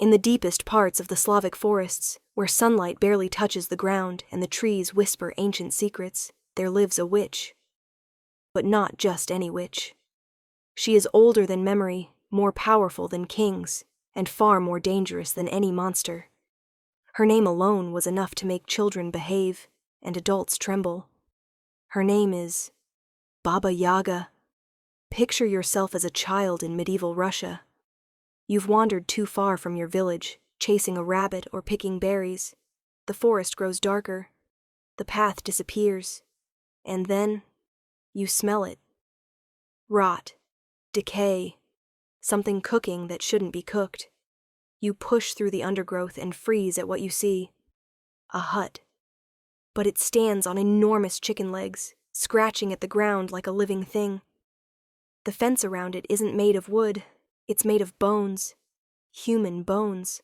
In the deepest parts of the Slavic forests, where sunlight barely touches the ground and the trees whisper ancient secrets, there lives a witch. But not just any witch. She is older than memory, more powerful than kings, and far more dangerous than any monster. Her name alone was enough to make children behave and adults tremble. Her name is Baba Yaga. Picture yourself as a child in medieval Russia. You've wandered too far from your village, chasing a rabbit or picking berries. The forest grows darker. The path disappears. And then, you smell it. Rot. Decay. Something cooking that shouldn't be cooked. You push through the undergrowth and freeze at what you see. A hut. But it stands on enormous chicken legs, scratching at the ground like a living thing. The fence around it isn't made of wood, it's made of bones. Human bones.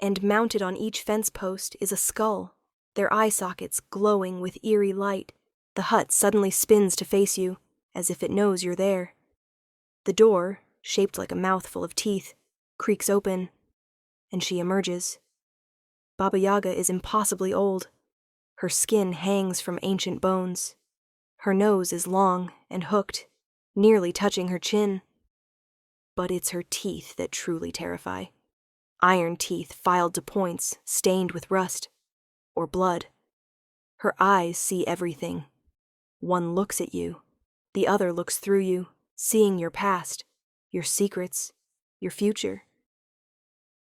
And mounted on each fence post is a skull, their eye sockets glowing with eerie light. The hut suddenly spins to face you, as if it knows you're there. The door, shaped like a mouthful of teeth, creaks open, and she emerges. Baba Yaga is impossibly old. Her skin hangs from ancient bones. Her nose is long and hooked, nearly touching her chin. But it's her teeth that truly terrify. Iron teeth filed to points, stained with rust, or blood. Her eyes see everything. One looks at you, the other looks through you, seeing your past, your secrets, your future.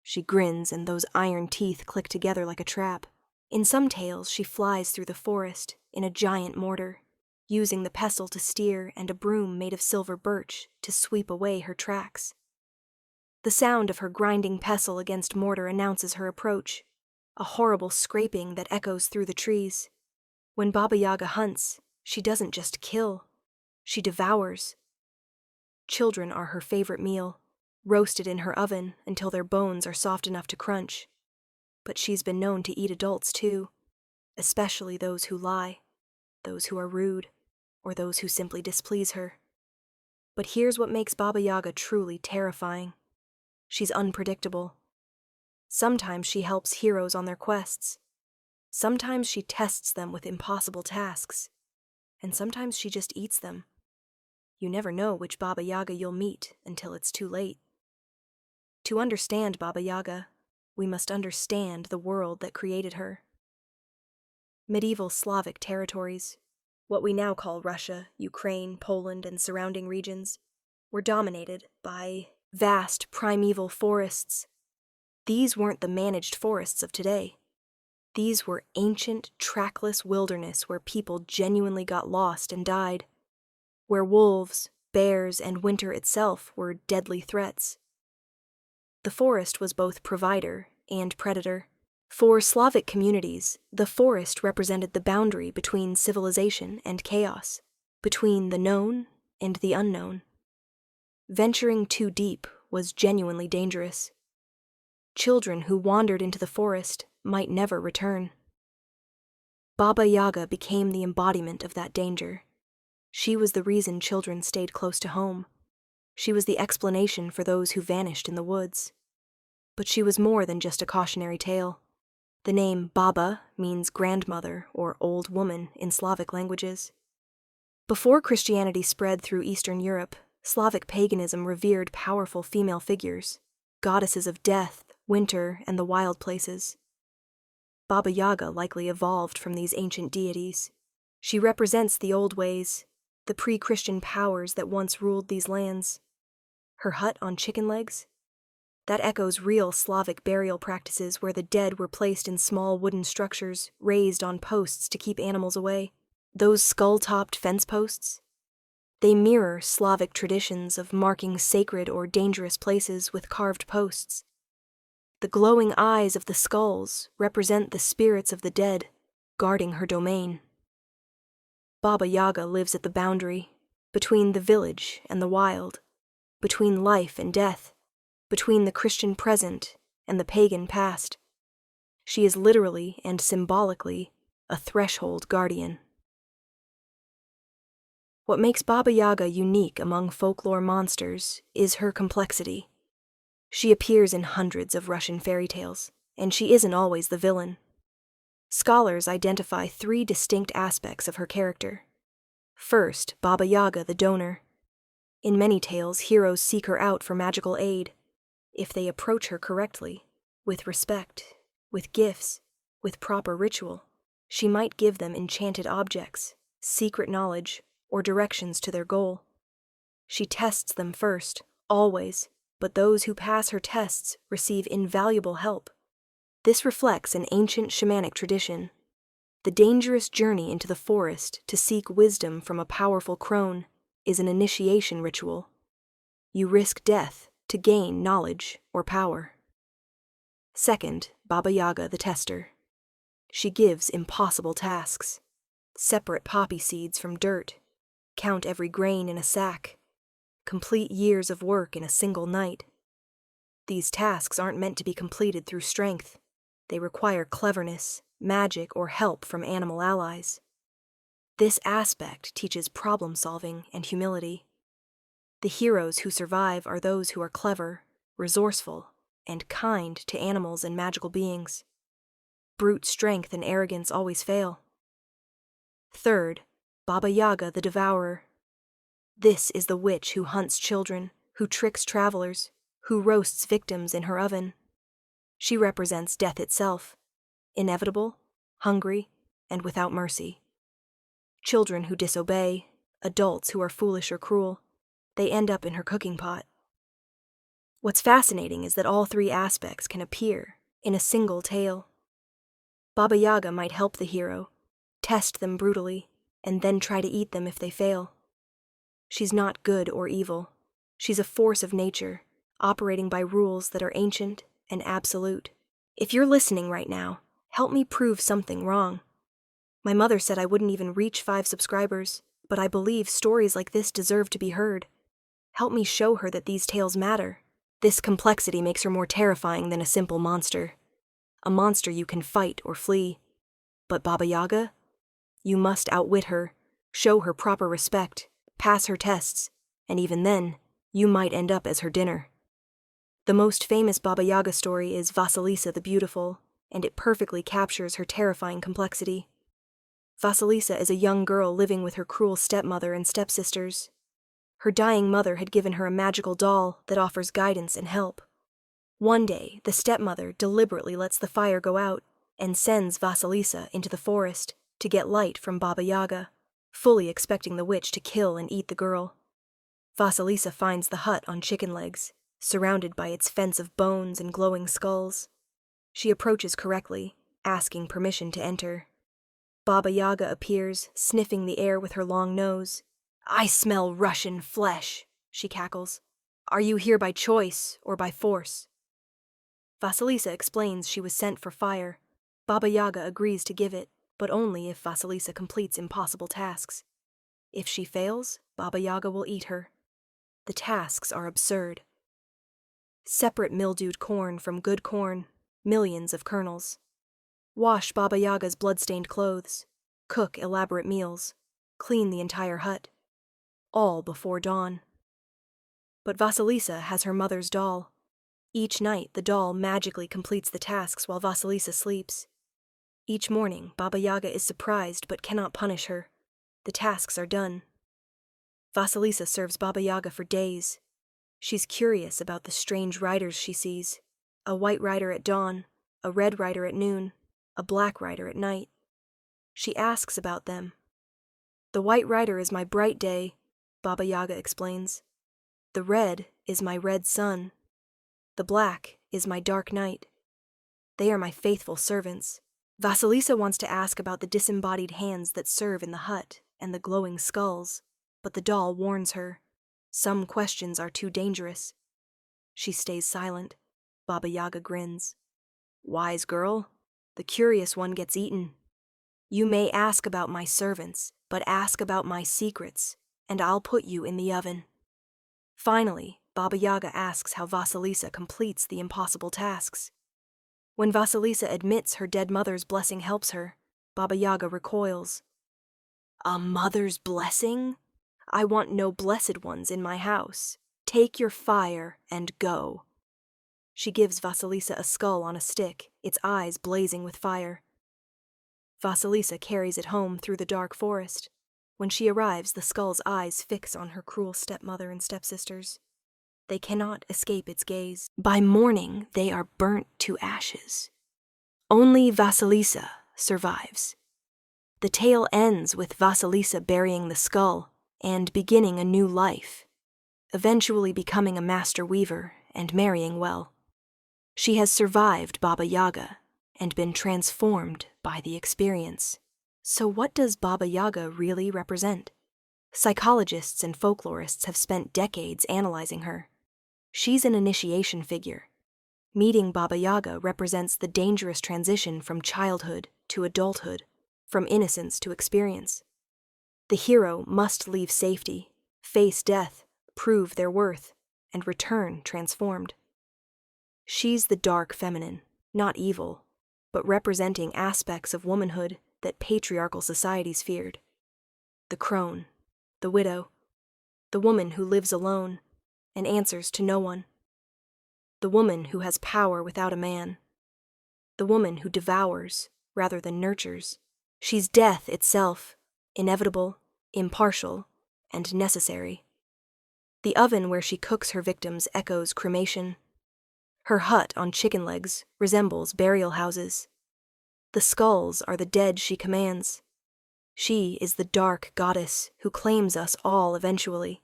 She grins, and those iron teeth click together like a trap. In some tales, she flies through the forest in a giant mortar, using the pestle to steer and a broom made of silver birch to sweep away her tracks. The sound of her grinding pestle against mortar announces her approach, a horrible scraping that echoes through the trees. When Baba Yaga hunts, she doesn't just kill, she devours. Children are her favorite meal, roasted in her oven until their bones are soft enough to crunch. But she's been known to eat adults too, especially those who lie, those who are rude, or those who simply displease her. But here's what makes Baba Yaga truly terrifying. She's unpredictable. Sometimes she helps heroes on their quests. Sometimes she tests them with impossible tasks. And sometimes she just eats them. You never know which Baba Yaga you'll meet until it's too late. To understand Baba Yaga, we must understand the world that created her. Medieval Slavic territories, what we now call Russia, Ukraine, Poland, and surrounding regions, were dominated by vast primeval forests. These weren't the managed forests of today. These were ancient, trackless wilderness where people genuinely got lost and died, where wolves, bears, and winter itself were deadly threats. The forest was both provider and predator. For Slavic communities, the forest represented the boundary between civilization and chaos, between the known and the unknown. Venturing too deep was genuinely dangerous. Children who wandered into the forest might never return. Baba Yaga became the embodiment of that danger. She was the reason children stayed close to home. She was the explanation for those who vanished in the woods. But she was more than just a cautionary tale. The name Baba means grandmother or old woman in Slavic languages. Before Christianity spread through Eastern Europe, Slavic paganism revered powerful female figures, goddesses of death, winter, and the wild places. Baba Yaga likely evolved from these ancient deities. She represents the old ways, the pre-Christian powers that once ruled these lands. Her hut on chicken legs? That echoes real Slavic burial practices where the dead were placed in small wooden structures raised on posts to keep animals away. Those skull-topped fence posts? They mirror Slavic traditions of marking sacred or dangerous places with carved posts. The glowing eyes of the skulls represent the spirits of the dead, guarding her domain. Baba Yaga lives at the boundary, between the village and the wild, between life and death, between the Christian present and the pagan past. She is literally and symbolically a threshold guardian. What makes Baba Yaga unique among folklore monsters is her complexity. She appears in hundreds of Russian fairy tales, and she isn't always the villain. Scholars identify 3 distinct aspects of her character. First, Baba Yaga, the donor. In many tales, heroes seek her out for magical aid. If they approach her correctly, with respect, with gifts, with proper ritual, she might give them enchanted objects, secret knowledge, or directions to their goal. She tests them first, always, but those who pass her tests receive invaluable help. This reflects an ancient shamanic tradition. The dangerous journey into the forest to seek wisdom from a powerful crone is an initiation ritual. You risk death to gain knowledge or power. Second, Baba Yaga, the tester. She gives impossible tasks. Separate poppy seeds from dirt. Count every grain in a sack. Complete years of work in a single night. These tasks aren't meant to be completed through strength. They require cleverness, magic, or help from animal allies. This aspect teaches problem-solving and humility. The heroes who survive are those who are clever, resourceful, and kind to animals and magical beings. Brute strength and arrogance always fail. Third, Baba Yaga, the devourer. This is the witch who hunts children, who tricks travelers, who roasts victims in her oven. She represents death itself, inevitable, hungry, and without mercy. Children who disobey, adults who are foolish or cruel, they end up in her cooking pot. What's fascinating is that all 3 aspects can appear in a single tale. Baba Yaga might help the hero, test them brutally, and then try to eat them if they fail. She's not good or evil. She's a force of nature, operating by rules that are ancient and absolute. If you're listening right now, help me prove something wrong. My mother said I wouldn't even reach 5 subscribers, but I believe stories like this deserve to be heard. Help me show her that these tales matter. This complexity makes her more terrifying than a simple monster. A monster you can fight or flee. But Baba Yaga? You must outwit her, show her proper respect, pass her tests, and even then, you might end up as her dinner. The most famous Baba Yaga story is Vasilisa the Beautiful, and it perfectly captures her terrifying complexity. Vasilisa is a young girl living with her cruel stepmother and stepsisters. Her dying mother had given her a magical doll that offers guidance and help. One day, the stepmother deliberately lets the fire go out and sends Vasilisa into the forest to get light from Baba Yaga, fully expecting the witch to kill and eat the girl. Vasilisa finds the hut on chicken legs, surrounded by its fence of bones and glowing skulls. She approaches correctly, asking permission to enter. Baba Yaga appears, sniffing the air with her long nose. "I smell Russian flesh," she cackles. "Are you here by choice or by force?" Vasilisa explains she was sent for fire. Baba Yaga agrees to give it, but only if Vasilisa completes impossible tasks. If she fails, Baba Yaga will eat her. The tasks are absurd. Separate mildewed corn from good corn, millions of kernels. Wash Baba Yaga's blood-stained clothes. Cook elaborate meals. Clean the entire hut. All before dawn. But Vasilisa has her mother's doll. Each night, the doll magically completes the tasks while Vasilisa sleeps. Each morning, Baba Yaga is surprised but cannot punish her. The tasks are done. Vasilisa serves Baba Yaga for days. She's curious about the strange riders she sees. A white rider at dawn, a red rider at noon, a black rider at night. She asks about them. "The white rider is my bright day," Baba Yaga explains. "The red is my red sun. The black is my dark night. They are my faithful servants." Vasilisa wants to ask about the disembodied hands that serve in the hut and the glowing skulls, but the doll warns her. Some questions are too dangerous. She stays silent. Baba Yaga grins. "Wise girl, the curious one gets eaten. You may ask about my servants, but ask about my secrets, and I'll put you in the oven." Finally, Baba Yaga asks how Vasilisa completes the impossible tasks. When Vasilisa admits her dead mother's blessing helps her, Baba Yaga recoils. "A mother's blessing? I want no blessed ones in my house. Take your fire and go." She gives Vasilisa a skull on a stick, its eyes blazing with fire. Vasilisa carries it home through the dark forest. When she arrives, the skull's eyes fix on her cruel stepmother and stepsisters. They cannot escape its gaze. By morning, they are burnt to ashes. Only Vasilisa survives. The tale ends with Vasilisa burying the skull and beginning a new life, eventually becoming a master weaver and marrying well. She has survived Baba Yaga and been transformed by the experience. So what does Baba Yaga really represent? Psychologists and folklorists have spent decades analyzing her. She's an initiation figure. Meeting Baba Yaga represents the dangerous transition from childhood to adulthood, from innocence to experience. The hero must leave safety, face death, prove their worth, and return transformed. She's the dark feminine, not evil, but representing aspects of womanhood that patriarchal societies feared. The crone, the widow, the woman who lives alone and answers to no one. The woman who has power without a man. The woman who devours rather than nurtures. She's death itself, inevitable, impartial, and necessary. The oven where she cooks her victims echoes cremation. Her hut on chicken legs resembles burial houses. The skulls are the dead she commands. She is the dark goddess who claims us all eventually.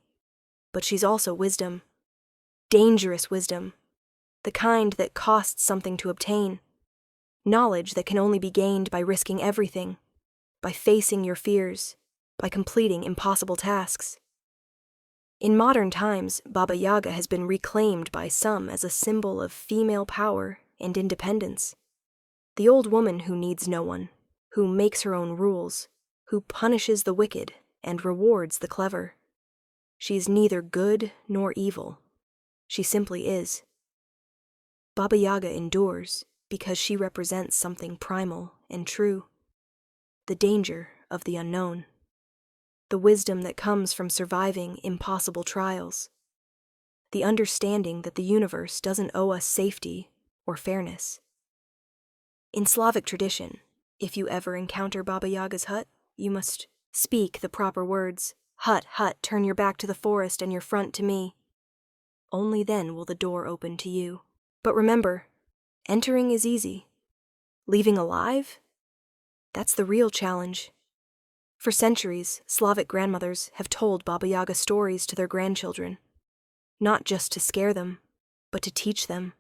But she's also wisdom. Dangerous wisdom. The kind that costs something to obtain. Knowledge that can only be gained by risking everything, by facing your fears, by completing impossible tasks. In modern times, Baba Yaga has been reclaimed by some as a symbol of female power and independence. The old woman who needs no one, who makes her own rules, who punishes the wicked and rewards the clever. She's neither good nor evil. She simply is. Baba Yaga endures because she represents something primal and true. The danger of the unknown. The wisdom that comes from surviving impossible trials. The understanding that the universe doesn't owe us safety or fairness. In Slavic tradition, if you ever encounter Baba Yaga's hut, you must speak the proper words. Hut, hut, turn your back to the forest and your front to me. Only then will the door open to you. But remember, entering is easy. Leaving alive? That's the real challenge. For centuries, Slavic grandmothers have told Baba Yaga stories to their grandchildren. Not just to scare them, but to teach them.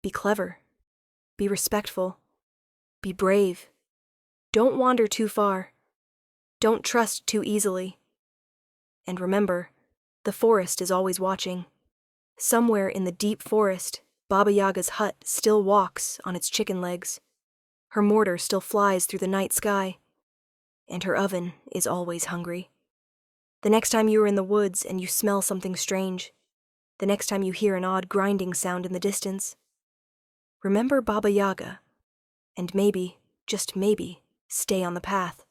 Be clever. Be respectful. Be brave. Don't wander too far. Don't trust too easily. And remember, the forest is always watching. Somewhere in the deep forest, Baba Yaga's hut still walks on its chicken legs. Her mortar still flies through the night sky. And her oven is always hungry. The next time you are in the woods and you smell something strange, the next time you hear an odd grinding sound in the distance, remember Baba Yaga, and maybe, just maybe, stay on the path.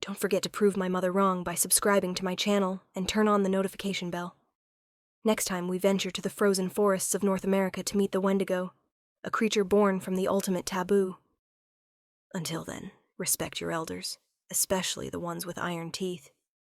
Don't forget to prove my mother wrong by subscribing to my channel and turn on the notification bell. Next time we venture to the frozen forests of North America to meet the Wendigo, a creature born from the ultimate taboo. Until then, respect your elders, especially the ones with iron teeth.